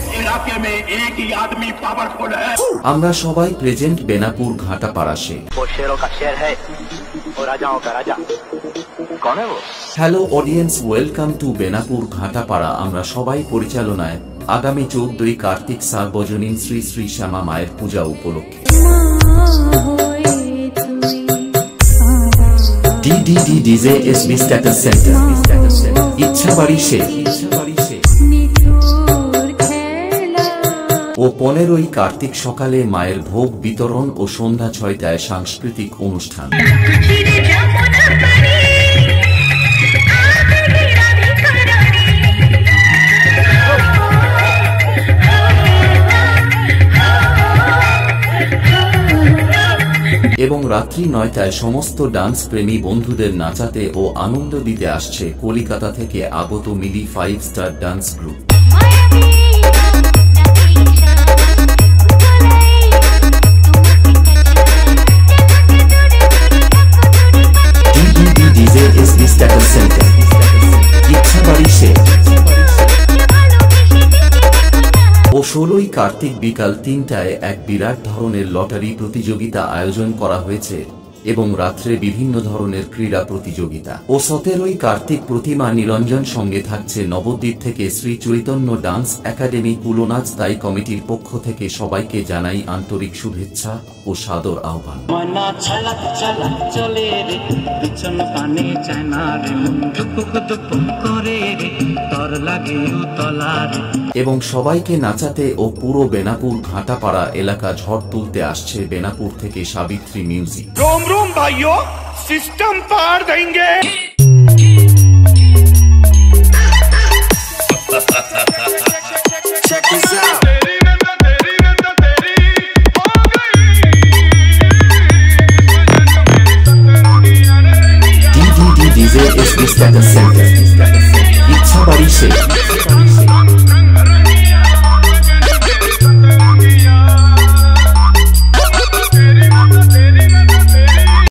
इस इलाके में एक ही आदमी पावरफुल है। আমরা সবাই প্রেজেন্ট বেনাপুর ঘাটাপাড়াশে। वो शेरों का शेर है और राजाओं का राजा। कौन है वो? Hello audience, welcome to Benapur Ghatapara. আমরা সবাই পরিচালনায় আগামী 14ই কার্তিক সার্বজনীন শ্রী শ্রী শ্যামা মায়ের পূজা উপলক্ষে ডিডিডি DJ SB status center Ichhabari সে ও 15ই কার্তিক সকালে মায়ের ভোগ বিতরণ ও সন্ধ্যা 6টায় সাংস্কৃতিক অনুষ্ঠান। এবং রাত্রি 9টায় সমস্ত ডান্স প্রেমী বন্ধুদের নাচাতে ও আনন্দ দিতে আসছে কলিকাতা থেকে আগত Mili 5 star dance group. DDD DJ SB status center Ichhabari সে ও 16ই কার্তিক বিকাল 3টায় এক বিরাট ধরনের লটারি প্রতিযোগিতা আয়োজন করা হয়েছে এবং রাত্রে বিভিন্ন ধরনের ক্রীড়া প্রতিযোগিতা ও 17ই কার্তিক প্রতিমা নিরঞ্জন সঙ্গে থাকছে নবদ্বীপ থেকে শ্রী চৈতন্য ডান্স একাডেমি কুলোনাচ। তাই কমিটির পক্ষ থেকে সবাইকে জানাই আন্তরিক শুভেচ্ছা ও সাদর আহ্বান। এবং সবাইকে নাচাতে ও পুরো বেনাপুর ঘাটাপাড়া এলাকা ঝড় তুলতে আসছে বেনাপুর থেকে সাবিত্রী মিউজিক। रोम रोम भाइयों, सिस्टम पार देंगे। Check this out. DDD DJ SB status center Ichhabari say